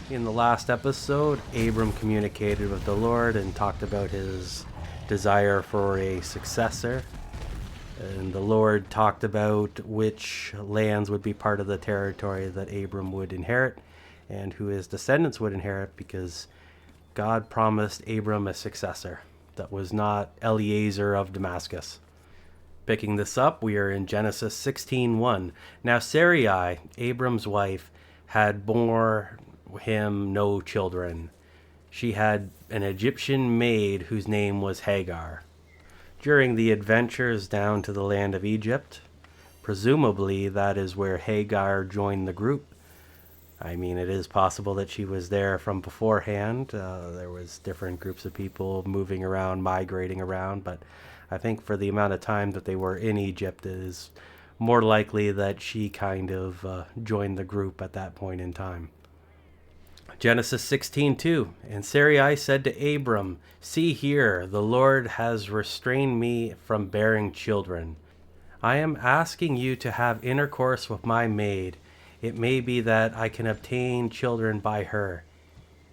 In the last episode, Abram communicated with the Lord and talked about his desire for a successor. And the Lord talked about which lands would be part of the territory that Abram would inherit and who his descendants would inherit, because God promised Abram a successor that was not Eliezer of Damascus. Picking this up, we are in Genesis 16:1. Now Sarai, Abram's wife, had borne him no children. She had an Egyptian maid whose name was Hagar. During the adventures down to the land of Egypt, presumably that is where Hagar joined the group. I mean, it is possible that she was there from beforehand. There was different groups of people moving around, migrating around, but I think for the amount of time that they were in Egypt, it is more likely that she kind of joined the group at that point in time. Genesis 16:2. And Sarai said to Abram, "See here, the Lord has restrained me from bearing children. I am asking you to have intercourse with my maid. It may be that I can obtain children by her."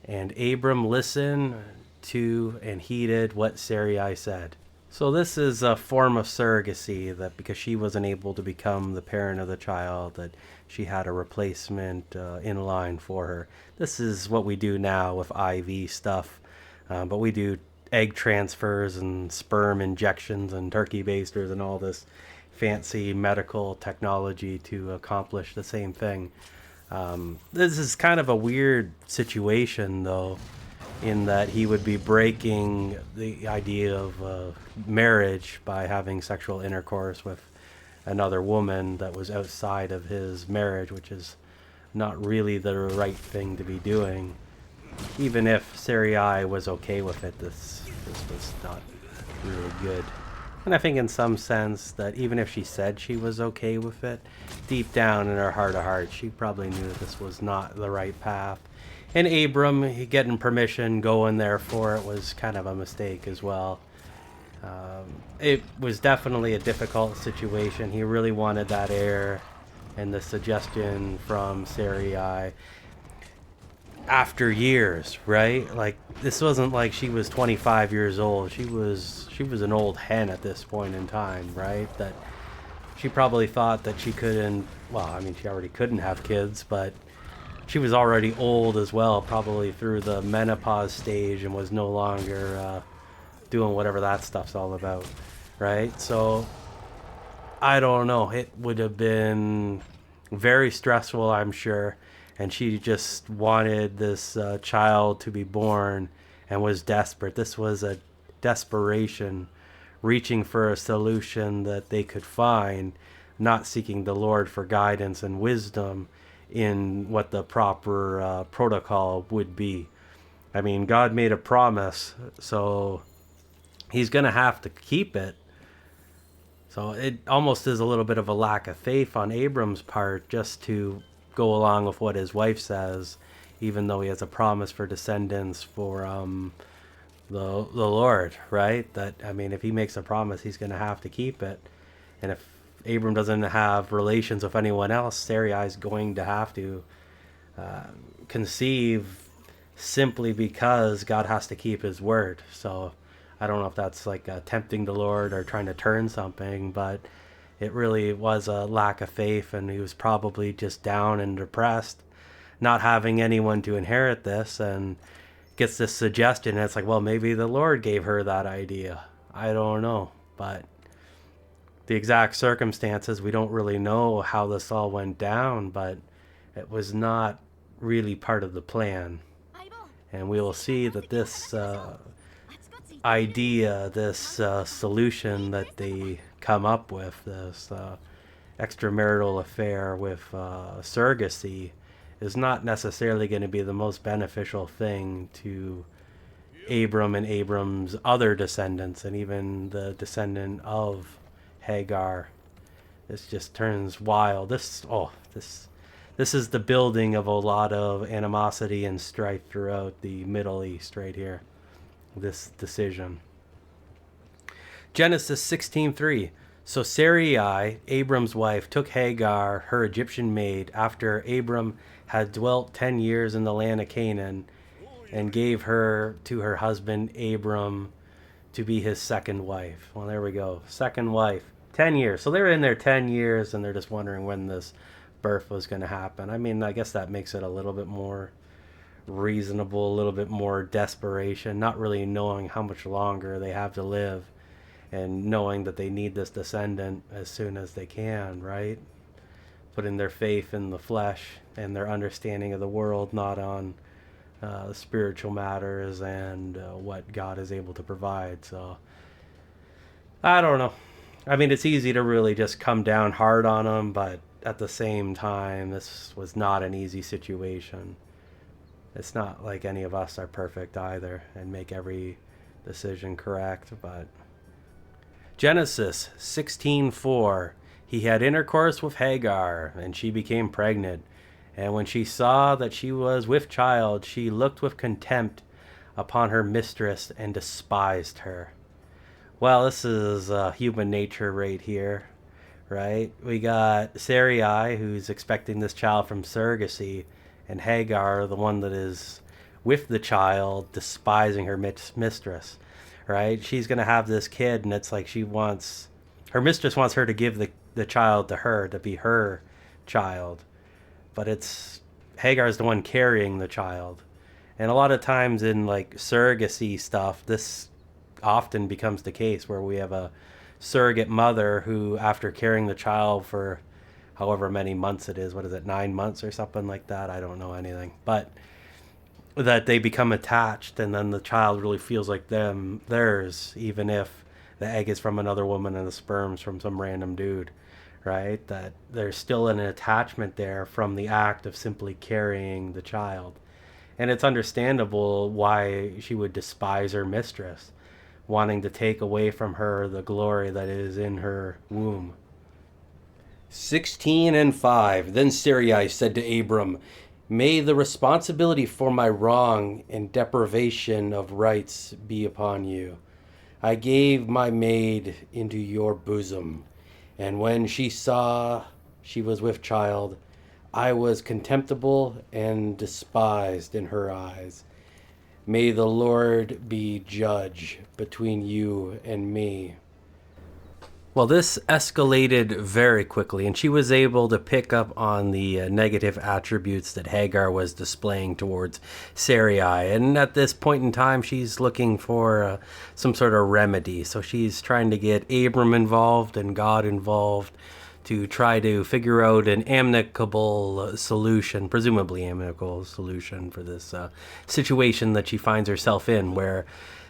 And Abram listened to and heeded what Sarai said. So this is a form of surrogacy, that because she wasn't able to become the parent of the child, that she had a replacement in line for her. This is what we do now with IV stuff, but we do egg transfers and sperm injections and turkey basters and all this fancy medical technology to accomplish the same thing. This is kind of a weird situation, though, in that he would be breaking the idea of marriage by having sexual intercourse with another woman that was outside of his marriage, which is not really the right thing to be doing. Even if Sarai was okay with it, this was not really good. And I think in some sense that even if she said she was okay with it, deep down in her heart of hearts, she probably knew that this was not the right path. And Abram getting permission, going there for it, was kind of a mistake as well. It was definitely a difficult situation. He really wanted that heir, and the suggestion from Sarai after years, right? Like, this wasn't like she was 25 years old. She was an old hen at this point in time, right? That she probably thought that she couldn't. Well, I mean, she already couldn't have kids, but she was already old as well, probably through the menopause stage, and was no longer doing whatever that stuff's all about, right? So I don't know. It would have been very stressful, I'm sure. And she just wanted this child to be born and was desperate. This was a desperation, reaching for a solution that they could find, not seeking the Lord for guidance and wisdom in what the proper protocol would be. I mean, God made a promise, so he's going to have to keep it. So it almost is a little bit of a lack of faith on Abram's part just to go along with what his wife says, even though he has a promise for descendants for the Lord, right? That, I mean, if he makes a promise, he's going to have to keep it. And if Abram doesn't have relations with anyone else, Sarai is going to have to conceive, simply because God has to keep his word. So I don't know if that's like tempting the Lord or trying to turn something, but it really was a lack of faith, and he was probably just down and depressed, not having anyone to inherit this, and gets this suggestion, and it's like, well, maybe the Lord gave her that idea. I don't know, but the exact circumstances, we don't really know how this all went down, but it was not really part of the plan. And we will see that this idea, this solution that they come up with, this extramarital affair with surrogacy, is not necessarily going to be the most beneficial thing to Abram and Abram's other descendants, and even the descendant of Hagar. This just turns wild. This is the building of a lot of animosity and strife throughout the Middle East right here. This decision. Genesis 16:3. So Sarai, Abram's wife, took Hagar, her Egyptian maid, after Abram had dwelt 10 years in the land of Canaan, and gave her to her husband Abram to be his second wife. Well, there we go. Second wife. 10 years. So they were in there 10 years, and they're just wondering when this birth was going to happen. I mean, I guess that makes it a little bit more reasonable, a little bit more desperation, not really knowing how much longer they have to live and knowing that they need this descendant as soon as they can, right? Putting their faith in the flesh and their understanding of the world, not on spiritual matters and what God is able to provide. So, I don't know. I mean, it's easy to really just come down hard on them, but at the same time, this was not an easy situation. It's not like any of us are perfect either and make every decision correct, but Genesis 16:4. He had intercourse with Hagar, and she became pregnant. And when she saw that she was with child, she looked with contempt upon her mistress and despised her. Well, this is human nature right here, right? We got Sarai, who's expecting this child from surrogacy, and Hagar, the one that is with the child, despising her mistress, right? She's going to have this kid, and it's like her mistress wants her to give the child to her, to be her child. But it's Hagar's the one carrying the child. And a lot of times in like surrogacy stuff, this often becomes the case where we have a surrogate mother who, after carrying the child for however many months it is, what is it, 9 months or something like that? I don't know anything. But that they become attached, and then the child really feels like theirs, even if the egg is from another woman and the sperm's from some random dude, right? That there's still an attachment there from the act of simply carrying the child. And it's understandable why she would despise her mistress, wanting to take away from her the glory that is in her womb. 16:5. Then Sarai said to Abram, "May the responsibility for my wrong and deprivation of rights be upon you. I gave my maid into your bosom, and when she saw she was with child, I was contemptible and despised in her eyes. May the Lord be judge between you and me." Well, this escalated very quickly, and she was able to pick up on the negative attributes that Hagar was displaying towards Sarai. And at this point in time, she's looking for some sort of remedy. So she's trying to get Abram involved and God involved to try to figure out an amicable solution, presumably amicable solution for this situation that she finds herself in, where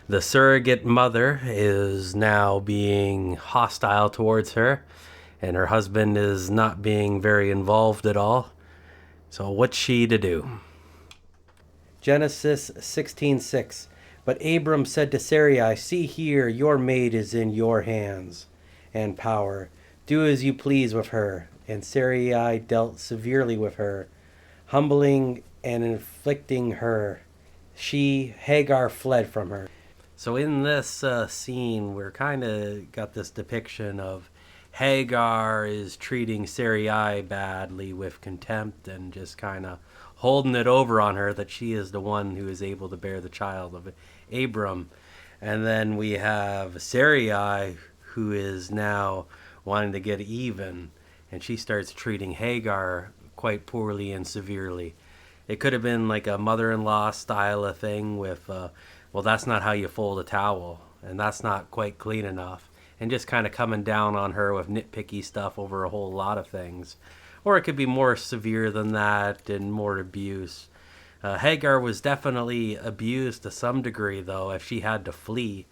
the surrogate mother is now being hostile towards her, and her husband is not being very involved at all. So what's she to do? Genesis 16:6. But Abram said to Sarai, "See here, your maid is in your hands and power. Do as you please with her." And Sarai dealt severely with her, humbling and inflicting her. Hagar, fled from her. So in this scene, we're kind of got this depiction of Hagar is treating Sarai badly with contempt and just kind of holding it over on her that she is the one who is able to bear the child of Abram. And then we have Sarai, who is now wanting to get even, and she starts treating Hagar quite poorly and severely. It could have been like a mother-in-law style of thing with well, that's not how you fold a towel, and that's not quite clean enough, and just kind of coming down on her with nitpicky stuff over a whole lot of things. Or it could be more severe than that and more abuse. Hagar was definitely abused to some degree, though, if she had to flee.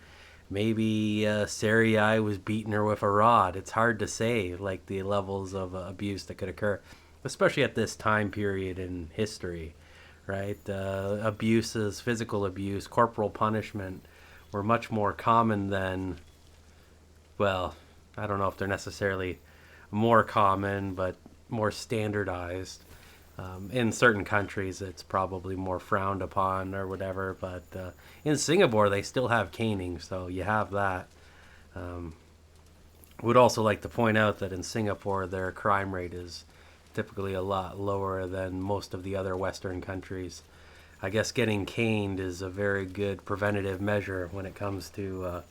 Maybe Sarai was beating her with a rod. It's hard to say, like, the levels of abuse that could occur, especially at this time period in history. Right? Abuses, physical abuse, corporal punishment were much more common than, well, I don't know if they're necessarily more common, but more standardized. In certain countries, it's probably more frowned upon or whatever, but in Singapore, they still have caning, so you have that. Would also like to point out that in Singapore, their crime rate is typically a lot lower than most of the other Western countries. I guess getting caned is a very good preventative measure when it comes to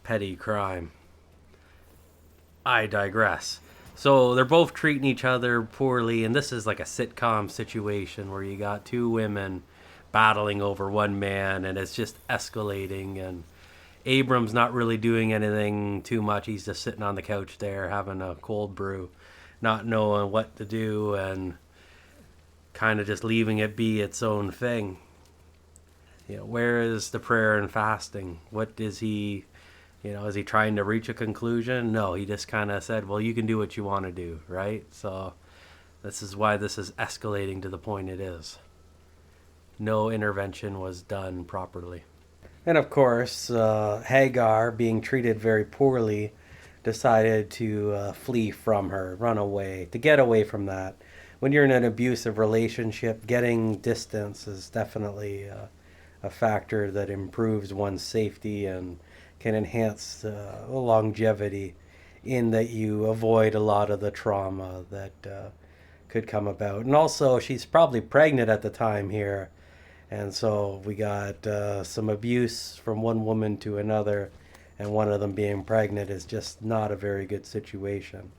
petty crime. I digress. So they're both treating each other poorly, and this is like a sitcom situation where you got two women battling over one man, and it's just escalating. And Abram's not really doing anything too much. He's just sitting on the couch there having a cold brew, not knowing what to do, and kind of just leaving it be its own thing. Where is the prayer and fasting? What is he, is he trying to reach a conclusion? No, he just kind of said, well, you can do what you want to do, right? So this is why this is escalating to the point it is. No intervention was done properly. And of course, Hagar, being treated very poorly, decided to flee from her, run away, to get away from that. When you're in an abusive relationship, getting distance is definitely a factor that improves one's safety and can enhance longevity, in that you avoid a lot of the trauma that could come about. And also, she's probably pregnant at the time here, and so we got some abuse from one woman to another, and one of them being pregnant is just not a very good situation.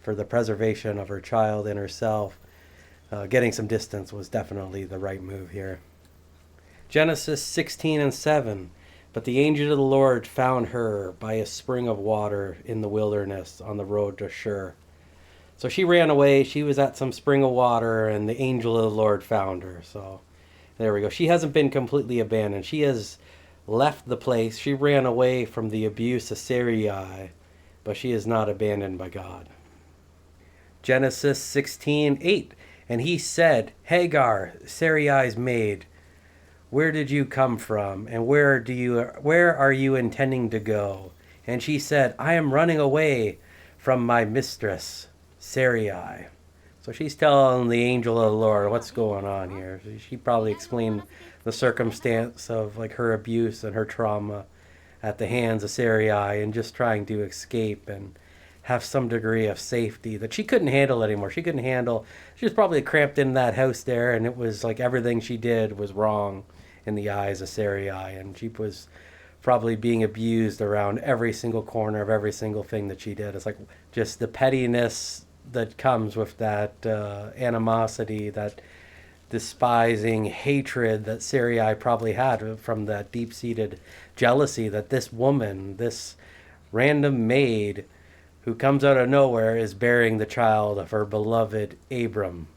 For the preservation of her child and herself, getting some distance was definitely the right move here. Genesis 16:7. But the angel of the Lord found her by a spring of water in the wilderness on the road to Shur. So she ran away. She was at some spring of water, and the angel of the Lord found her. So there we go. She hasn't been completely abandoned. She has left the place. She ran away from the abuse of Sarai, but she is not abandoned by God. Genesis 16:8. And he said, Hagar, Sarai's maid, where did you come from, and where are you intending to go? And she said, I am running away from my mistress, Sarai. So she's telling the angel of the Lord what's going on here. She probably explained the circumstance of like her abuse and her trauma at the hands of Sarai, and just trying to escape and have some degree of safety that she couldn't handle anymore. She was probably cramped in that house there, and it was like everything she did was wrong in the eyes of Sarai, and she was probably being abused around every single corner of every single thing that she did. It's like just the pettiness that comes with that animosity, that despising hatred that Sarai probably had from that deep-seated jealousy that this woman, this random maid who comes out of nowhere, is bearing the child of her beloved Abram.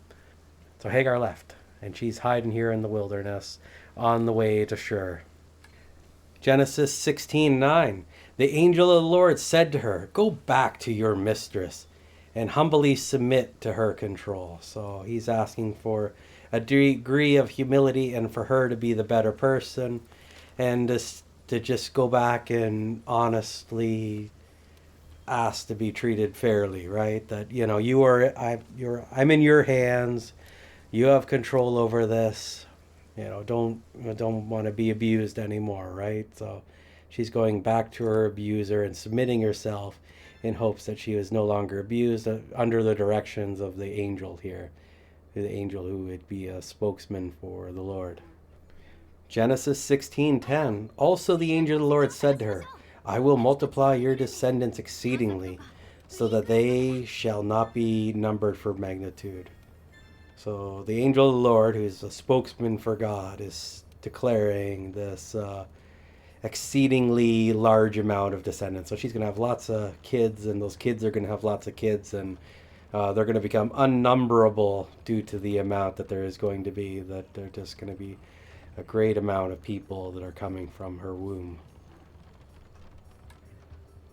So Hagar left, and she's hiding here in the wilderness on the way to Shur. Genesis 16:9. The angel of the Lord said to her, go back to your mistress and humbly submit to her control. So he's asking for a degree of humility and for her to be the better person, and to just go back and honestly asked to be treated fairly, right? That I'm in your hands. You have control over this. Don't want to be abused anymore, right? So she's going back to her abuser and submitting herself in hopes that she is no longer abused, under the directions of the angel here, the angel who would be a spokesman for the Lord. Genesis 16:10. Also the angel of the Lord said to her, I will multiply your descendants exceedingly, so that they shall not be numbered for magnitude. So the angel of the Lord, who's a spokesman for God, is declaring this exceedingly large amount of descendants. So she's going to have lots of kids, and those kids are going to have lots of kids, and they're going to become unnumberable due to the amount that there is going to be, that they're just going to be a great amount of people that are coming from her womb.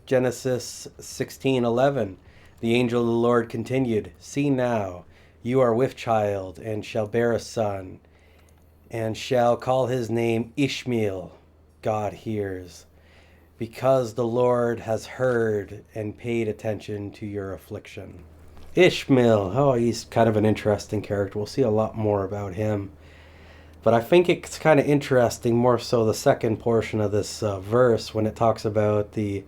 Genesis 16:11. The angel of the Lord continued, see now, you are with child, and shall bear a son, and shall call his name Ishmael. God hears, because the Lord has heard and paid attention to your affliction. Ishmael, he's kind of an interesting character. We'll see a lot more about him. But I think it's kind of interesting, more so the second portion of this verse, when it talks about the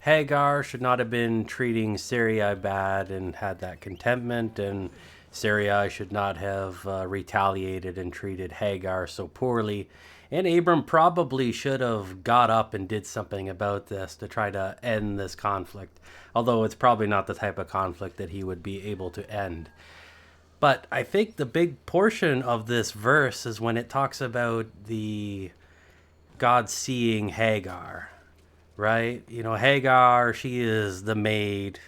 Hagar should not have been treating Sarai bad and had that contentment, and Sarai should not have retaliated and treated Hagar so poorly. And Abram probably should have got up and did something about this to try to end this conflict, although it's probably not the type of conflict that he would be able to end. But I think the big portion of this verse is when it talks about the God seeing Hagar, right? You know, Hagar, she is the maid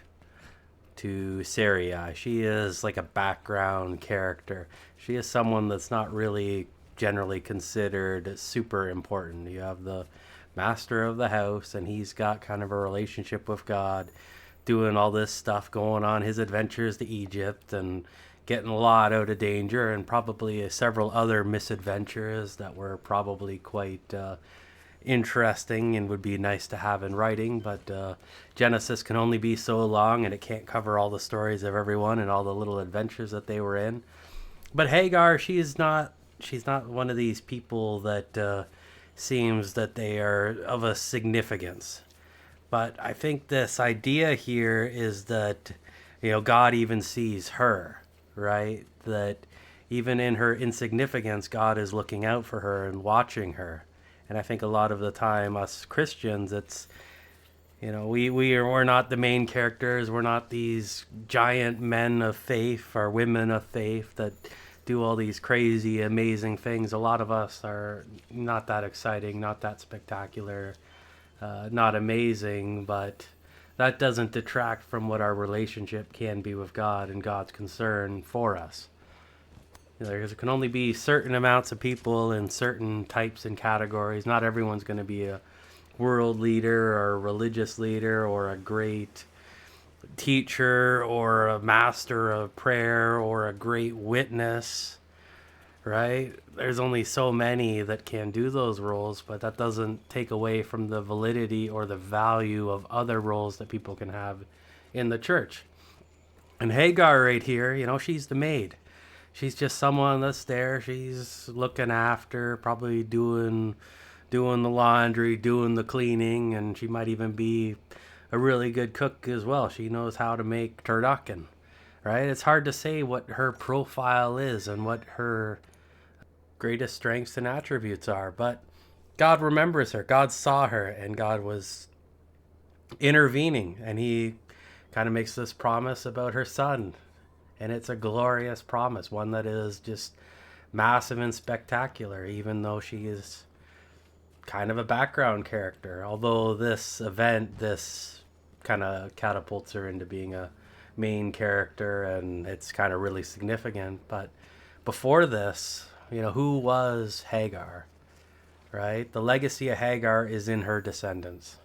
to Sarai. She is like a background character. She is someone that's not really generally considered super important. You have the master of the house, and he's got kind of a relationship with God, doing all this stuff, going on his adventures to Egypt and getting Lot out of danger, and probably several other misadventures that were probably quite interesting and would be nice to have in writing. But Genesis can only be so long, and it can't cover all the stories of everyone and all the little adventures that they were in. But Hagar, she's not one of these people that seems that they are of a significance. But I think this idea here is that, you know, God even sees her, right? That even in her insignificance, God is looking out for her and watching her. And I think a lot of the time, us Christians, it's, you know, we're not the main characters. We're not these giant men of faith or women of faith that do all these crazy, amazing things. A lot of us are not that exciting, not that spectacular, not amazing, but that doesn't detract from what our relationship can be with God and God's concern for us. You know, there can only be certain amounts of people in certain types and categories. Not everyone's going to be a world leader or a religious leader or a great teacher or a master of prayer or a great witness, right? There's only so many that can do those roles, but that doesn't take away from the validity or the value of other roles that people can have in the church. And Hagar right here, you know, she's the maid. She's just someone that's there. She's looking after, probably doing the laundry, doing the cleaning, and she might even be a really good cook as well. She knows how to make turducken, right? It's hard to say what her profile is and what her greatest strengths and attributes are, but God remembers her. God saw her, and God was intervening, and he kind of makes this promise about her son. And it's a glorious promise, one that is just massive and spectacular, even though she is kind of a background character. Although this event, this kind of catapults her into being a main character, and it's kind of really significant. But before this, you know, who was Hagar, right? The legacy of Hagar is in her descendants.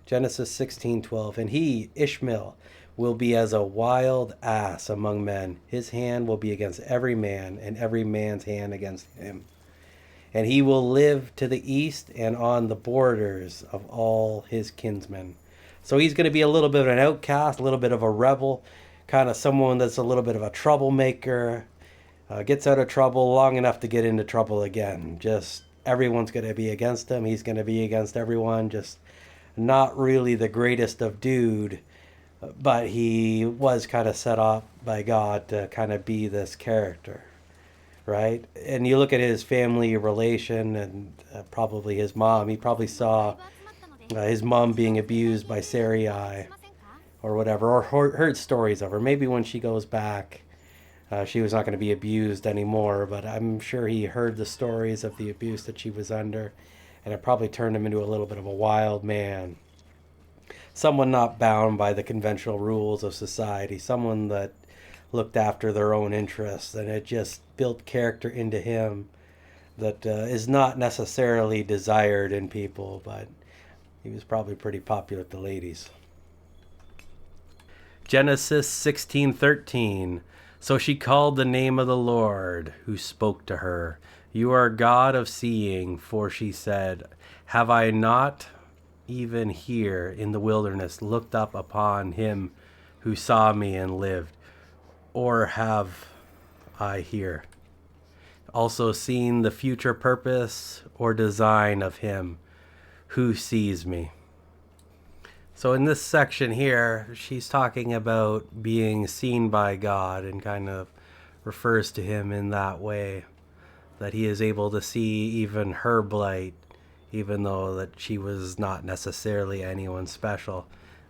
Genesis 16:12, and he, Ishmael, will be as a wild ass among men. His hand will be against every man, and every man's hand against him. And he will live to the east and on the borders of all his kinsmen. So he's going to be a little bit of an outcast, a little bit of a rebel, kind of someone that's a little bit of a troublemaker, gets out of trouble long enough to get into trouble again. Just everyone's going to be against him. He's going to be against everyone. Just not really the greatest of dude, but he was kind of set up by God to kind of be this character, right? And you look at his family relation and probably his mom. He probably saw his mom being abused by Sarai or whatever, or heard stories of her. Maybe when she goes back, she was not going to be abused anymore, but I'm sure he heard the stories of the abuse that she was under, and it probably turned him into a little bit of a wild man. Someone not bound by the conventional rules of society, someone that looked after their own interests, and it just built character into him that is not necessarily desired in people, but he was probably pretty popular with the ladies. Genesis 16:13. So she called the name of the Lord who spoke to her. You are God of seeing, for she said, have I not even here in the wilderness looked up upon him who saw me and lived? Or have I here also seen the future purpose or design of him who sees me? So in this section here, she's talking about being seen by God and kind of refers to him in that way, that he is able to see even her blight, even though that she was not necessarily anyone special,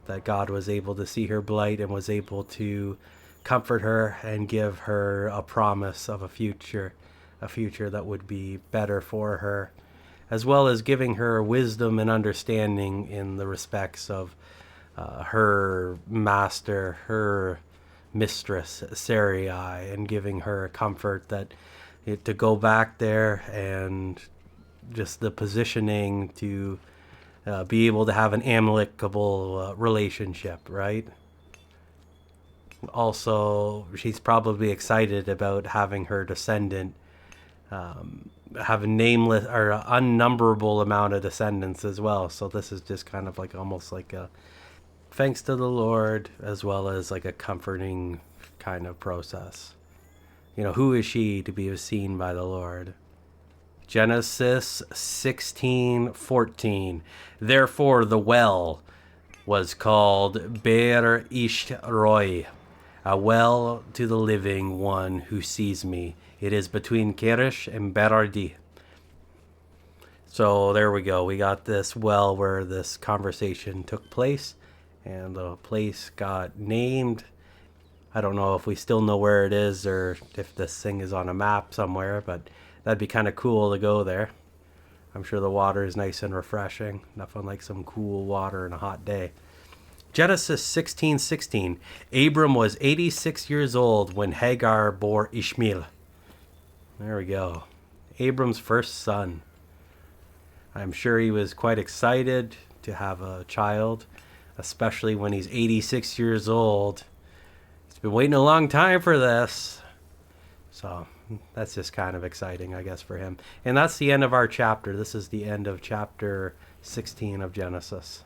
that God was able to see her blight and was able to comfort her and give her a promise of a future that would be better for her, as well as giving her wisdom and understanding in the respects of her master, her mistress, Sarai, and giving her comfort that to go back there and just the positioning to be able to have an amicable relationship, right? Also, she's probably excited about having her descendant have a nameless or unnumberable amount of descendants as well. So this is just kind of like almost like a thanks to the Lord, as well as like a comforting kind of process. Who is she to be seen by the Lord? Genesis 16:14. Therefore the well was called Be'er Ish Roy, a well to the living one who sees me. It is between Keresh and Berardi. So there we go. We got this well where this conversation took place, and the place got named. I don't know if we still know where it is or if this thing is on a map somewhere, but that'd be kind of cool to go there. I'm sure the water is nice and refreshing. Nothing like some cool water on a hot day. Genesis 16:16. Abram was 86 years old when Hagar bore Ishmael. There we go. Abram's first son. I'm sure he was quite excited to have a child, especially when he's 86 years old. He's been waiting a long time for this. So that's just kind of exciting, I guess, for him. And that's the end of our chapter. This is the end of chapter 16 of Genesis.